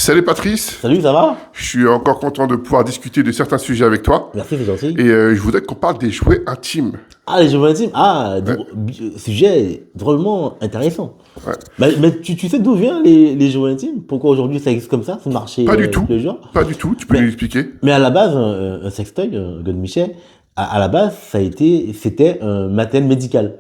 Salut Patrice, Salut, ça va? je suis encore content de pouvoir discuter de certains sujets avec toi Merci, c'est gentil. et je voudrais qu'on parle des jouets intimes. Ah, les jeux intimes. Ah, Ouais, sujet drôlement intéressant. ouais. Mais tu sais d'où viennent les jeux intimes? Pourquoi aujourd'hui ça existe comme ça, ce marché Pas du tout, tous les jours? pas du tout, tu peux Mais, nous expliquer? mais à la base, un sextoy, un God Michel, à la base, c'était un matériel médical.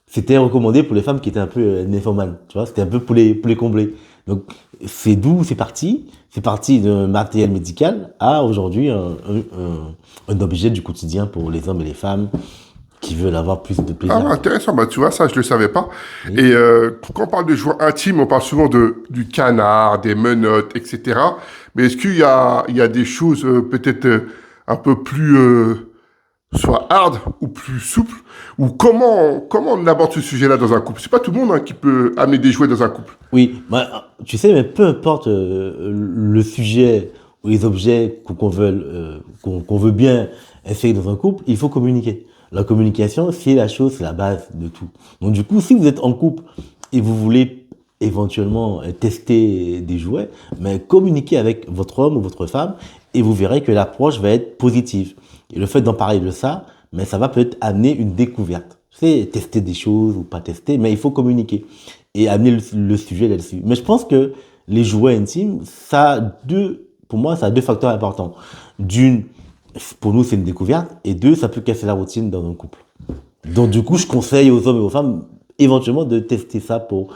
C'était recommandé pour les femmes qui étaient un peu nymphomanes, tu vois, c'était un peu pour les combler. Donc, c'est d'où c'est parti. C'est parti d'un matériel médical à aujourd'hui un objet du quotidien pour les hommes et les femmes qui veulent avoir plus de Ah, plaisir. intéressant, bah tu vois, ça je le savais pas. Oui. Et quand on parle de jouets intimes, on parle souvent du canard, des menottes, etc. Mais est-ce qu'il y a des choses peut-être un peu plus soit hard ou plus souple, ou comment on aborde ce sujet-là dans un couple? C'est pas tout le monde hein, qui peut amener des jouets dans un couple. Oui, bah, tu sais, mais peu importe le sujet ou les objets qu'on veut bien essayer dans un couple, il faut communiquer. La communication, c'est la chose, c'est la base de tout. Donc du coup, si vous êtes en couple et vous voulez éventuellement tester des jouets, mais communiquez avec votre homme ou votre femme et vous verrez que l'approche va être positive. Et le fait d'en parler de ça, mais ça va peut-être amener une découverte. C'est tester des choses ou pas tester, mais il faut communiquer et amener le sujet là-dessus. Mais je pense que les jouets intimes, pour moi, ça a deux facteurs importants. D'une, pour nous, c'est une découverte, et deux, ça peut casser la routine dans un couple. Donc, du coup, je conseille aux hommes et aux femmes, éventuellement, de tester ça pour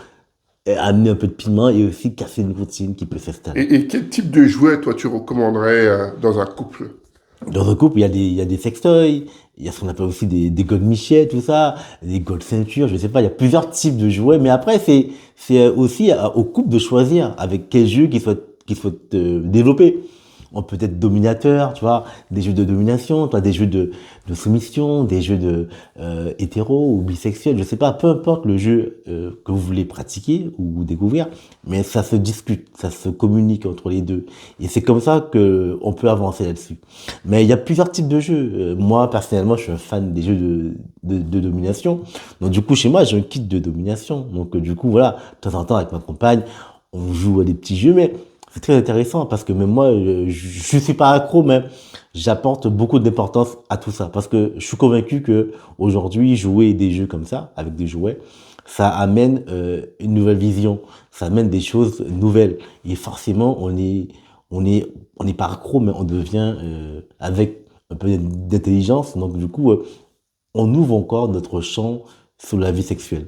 amener un peu de piment et aussi casser une routine qui peut s'installer. Et quel type de jouet, toi, tu recommanderais dans un couple? Dans un couple, il y a des sextoys, il y a ce qu'on appelle aussi des gold michets, tout ça, des gold ceintures, je sais pas, il y a plusieurs types de jouets, mais après, c'est aussi au couple de choisir avec quel jeu qu'il souhaite développer. On peut être dominateur, tu vois, des jeux de domination, tu vois, des jeux de soumission, des jeux de hétéro ou bisexuel, je sais pas, peu importe le jeu que vous voulez pratiquer ou découvrir, mais ça se discute, ça se communique entre les deux. Et c'est comme ça que on peut avancer là-dessus. Mais il y a plusieurs types de jeux. Moi, personnellement, je suis un fan des jeux de domination. Donc, du coup, chez moi, j'ai un kit de domination. Donc, du coup, voilà, de temps en temps, avec ma compagne, on joue à des petits jeux, mais c'est très intéressant parce que même moi, je suis pas accro, mais j'apporte beaucoup d'importance à tout ça parce que je suis convaincu que aujourd'hui, jouer des jeux comme ça, avec des jouets, ça amène une nouvelle vision, ça amène des choses nouvelles. Et forcément, on n'est pas accro, mais on devient avec un peu d'intelligence. Donc du coup, on ouvre encore notre champ sur la vie sexuelle.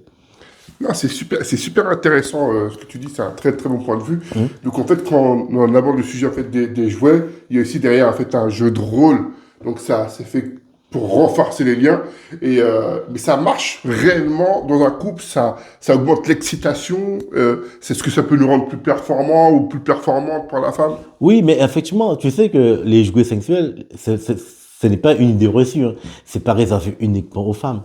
Non, c'est super intéressant ce que tu dis, c'est un très très bon point de vue. Hum. Donc en fait, quand on aborde le sujet en fait, des jouets, il y a aussi derrière en fait un jeu de rôle. Donc ça, c'est fait pour renforcer les liens. Mais ça marche réellement dans un couple, ça augmente l'excitation. C'est ce que ça peut nous rendre plus performants ou plus performantes pour la femme. Oui, mais effectivement, tu sais que les jouets sexuels, ce n'est pas une idée reçue, hein. C'est pas réservé uniquement aux femmes.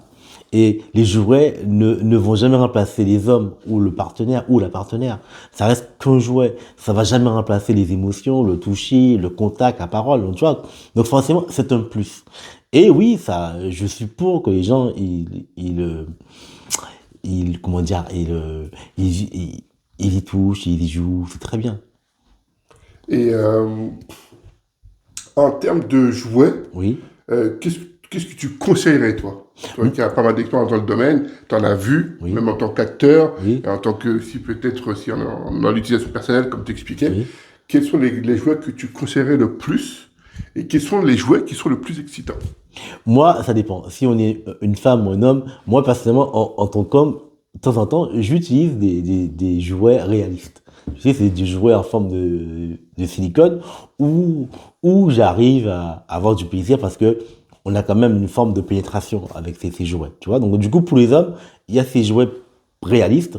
Et les jouets ne vont jamais remplacer les hommes ou le partenaire ou la partenaire. Ça reste qu'un jouet. Ça va jamais remplacer les émotions, le toucher, le contact, la parole. Donc, tu vois. Donc forcément, c'est un plus. Et oui, ça, je suis pour que les gens, comment dire, ils y touchent, ils y jouent. C'est très bien. Et en termes de jouets, Oui. qu'est-ce que tu conseillerais, toi? Toi qui as pas mal d'expérience dans le domaine, tu en as vu, Oui. même en tant qu'acteur, Oui. et en tant que, si peut-être, si en l'utilisation personnelle, comme tu expliquais, Oui. quels sont les jouets que tu conseillerais le plus, et quels sont les jouets qui sont le plus excitants? Moi, ça dépend. Si on est une femme ou un homme, moi personnellement, en tant qu'homme, de temps en temps, j'utilise des jouets réalistes. Tu sais, c'est des jouets en forme de silicone où j'arrive à avoir du plaisir parce que on a quand même une forme de pénétration avec ces jouets. Tu vois? Donc, du coup, pour les hommes, il y a ces jouets réalistes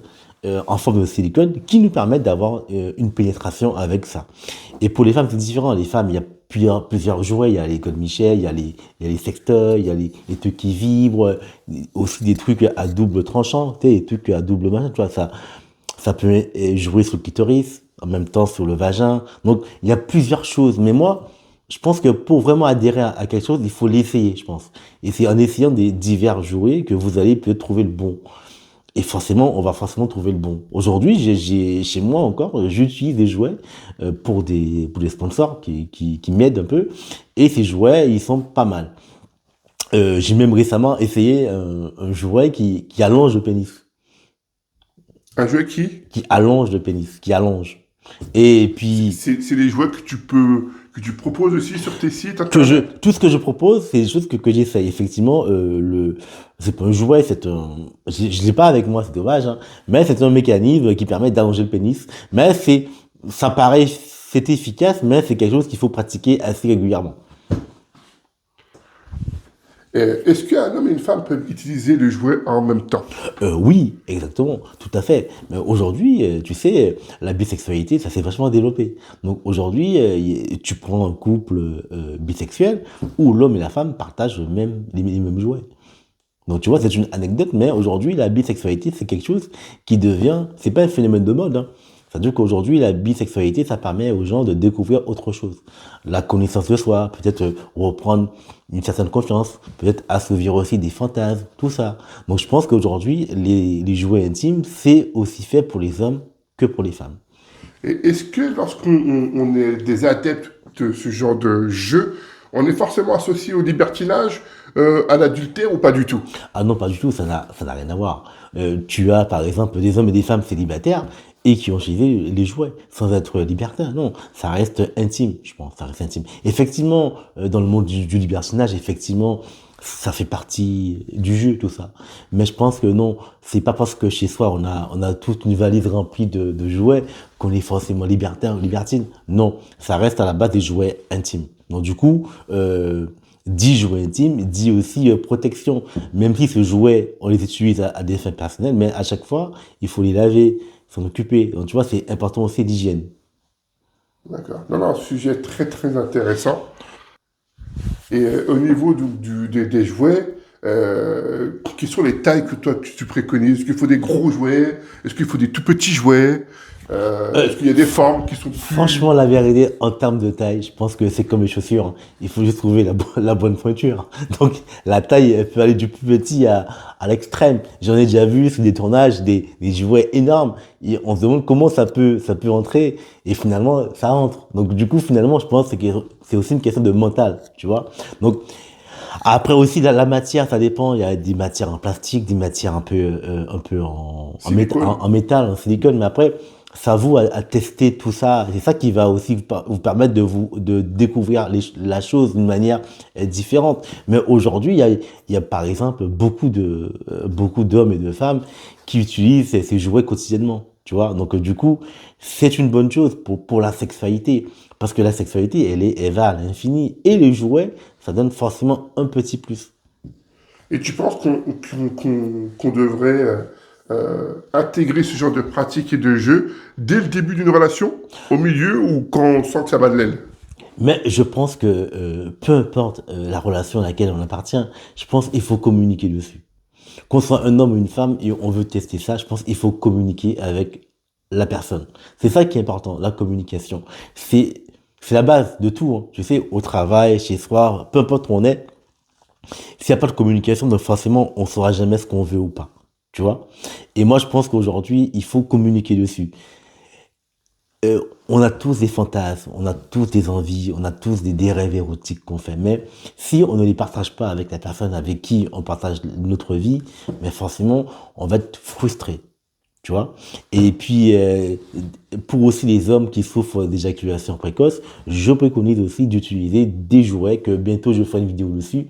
en forme de silicone qui nous permettent d'avoir une pénétration avec ça. Et pour les femmes, c'est différent. Les femmes, il y a plusieurs jouets. Il y a les God Michel, il y a les sextoys, il y a les trucs qui vibrent, aussi des trucs à double tranchant, tu sais, des trucs à double machin, tu vois, ça peut jouer sur le clitoris, en même temps sur le vagin. Donc, il y a plusieurs choses. Mais moi, je pense que pour vraiment adhérer à quelque chose, il faut l'essayer, je pense. Et c'est en essayant des divers jouets que vous allez peut-être trouver le bon. Et forcément, on va forcément trouver le bon. Aujourd'hui, chez moi encore, j'utilise des jouets pour des sponsors qui m'aident un peu. Et ces jouets, ils sont pas mal. J'ai même récemment essayé un jouet qui allonge le pénis. Un jouet qui? Qui allonge le pénis, qui allonge. Et puis, C'est les jouets que tu proposes aussi sur tes sites internet. tout ce que je propose, c'est des choses que j'essaye. Effectivement, c'est pas un jouet, je l'ai pas avec moi, c'est dommage, hein, mais c'est un mécanisme qui permet d'allonger le pénis. Mais ça paraît, c'est efficace, mais c'est quelque chose qu'il faut pratiquer assez régulièrement. Est-ce qu'un homme et une femme peuvent utiliser le jouet en même temps? Oui, exactement, tout à fait. Mais aujourd'hui, tu sais, la bisexualité, ça s'est vachement développé. Donc aujourd'hui, tu prends un couple bisexuel où l'homme et la femme partagent les mêmes jouets. Donc tu vois, c'est une anecdote, mais aujourd'hui, la bisexualité, c'est quelque chose qui devient, c'est pas un phénomène de mode, hein. C'est-à-dire qu'aujourd'hui, la bisexualité, ça permet aux gens de découvrir autre chose. La connaissance de soi, peut-être reprendre une certaine confiance, peut-être assouvir aussi des fantasmes, tout ça. Donc je pense qu'aujourd'hui, les jouets intimes, c'est aussi fait pour les hommes que pour les femmes. Et est-ce que lorsqu'on on est des adeptes de ce genre de jeu, on est forcément associé au libertinage, à l'adultère ou pas du tout? Ah non, pas du tout, ça n'a rien à voir. Tu as par exemple des hommes et des femmes célibataires et qui ont utilisé les jouets sans être libertins. Non, ça reste intime, je pense, ça reste intime. Effectivement, dans le monde du libertinage, effectivement, ça fait partie du jeu, tout ça. Mais je pense que non, c'est pas parce que chez soi on a toute une valise remplie de jouets qu'on est forcément libertin ou libertine. Non, ça reste à la base des jouets intimes. Donc du coup, dit jouet intime, dit aussi protection. Même si ce jouet, on les utilise à des fins personnelles, mais à chaque fois, il faut les laver, s'en occuper. Donc tu vois, c'est important aussi d'hygiène. D'accord. Non, non, sujet très très intéressant. Et au niveau des jouets, quelles sont les tailles que toi tu préconises? Est-ce qu'il faut des gros jouets? Est-ce qu'il faut des tout petits jouets? Est-ce qu'il y a des formes qui sont plus... Franchement, la vérité, en termes de taille, je pense que c'est comme les chaussures, hein. Il faut juste trouver la bonne pointure. Donc, la taille, elle peut aller du plus petit à l'extrême. J'en ai déjà vu sur des tournages, des jouets énormes. Et on se demande comment ça peut entrer. Et finalement, ça entre. Donc, du coup, finalement, je pense que c'est aussi une question de mental, tu vois. Donc, après aussi, la matière, ça dépend. Il y a des matières en plastique, des matières un peu Silicone? en métal, en silicone. Mais après, ça vous à tester tout ça. C'est ça qui va aussi vous permettre de découvrir la chose d'une manière différente. Mais aujourd'hui, il y a par exemple beaucoup d'hommes et de femmes qui utilisent ces jouets quotidiennement. Tu vois, donc du coup, c'est une bonne chose pour la sexualité. Parce que la sexualité, elle va à l'infini. Et les jouets, ça donne forcément un petit plus. Et tu penses qu'on devrait intégrer ce genre de pratique et de jeu dès le début d'une relation, au milieu ou quand on sent que ça bat de l'aile? Mais je pense que peu importe la relation à laquelle on appartient, je pense qu'il faut communiquer dessus. Qu'on soit un homme ou une femme et on veut tester ça, je pense qu'il faut communiquer avec la personne. C'est ça qui est important, la communication. C'est la base de tout, hein. Tu sais, au travail, chez soi, peu importe où on est, s'il n'y a pas de communication, donc forcément, on saura jamais ce qu'on veut ou pas. Tu vois? Et moi, je pense qu'aujourd'hui, il faut communiquer dessus. On a tous des fantasmes, on a tous des envies, on a tous des rêves érotiques qu'on fait. Mais si on ne les partage pas avec la personne avec qui on partage notre vie, mais forcément, on va être frustré. Tu vois? Et puis, pour aussi les hommes qui souffrent d'éjaculation précoce, je préconise aussi d'utiliser des jouets, que bientôt je ferai une vidéo dessus,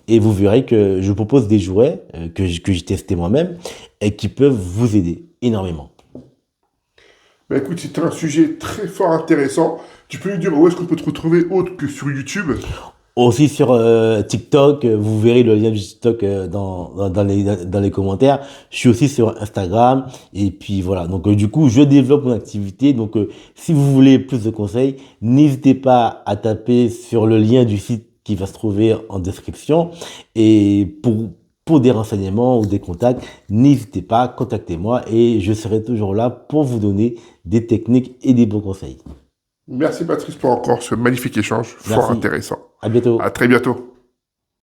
et vous verrez que je propose des jouets que j'ai testé moi-même et qui peuvent vous aider énormément. Ben écoute, c'est un sujet très fort intéressant. Tu peux nous dire où est-ce qu'on peut te retrouver autre que sur YouTube? Aussi sur TikTok, vous verrez le lien du TikTok dans les commentaires. Je suis aussi sur Instagram. Et puis voilà, donc du coup, je développe mon activité. Donc si vous voulez plus de conseils, n'hésitez pas à taper sur le lien du site qui va se trouver en description. Et pour des renseignements ou des contacts, n'hésitez pas, contactez-moi et je serai toujours là pour vous donner des techniques et des bons conseils. Merci Patrice pour encore ce magnifique échange fort Merci. intéressant. À bientôt. À très bientôt.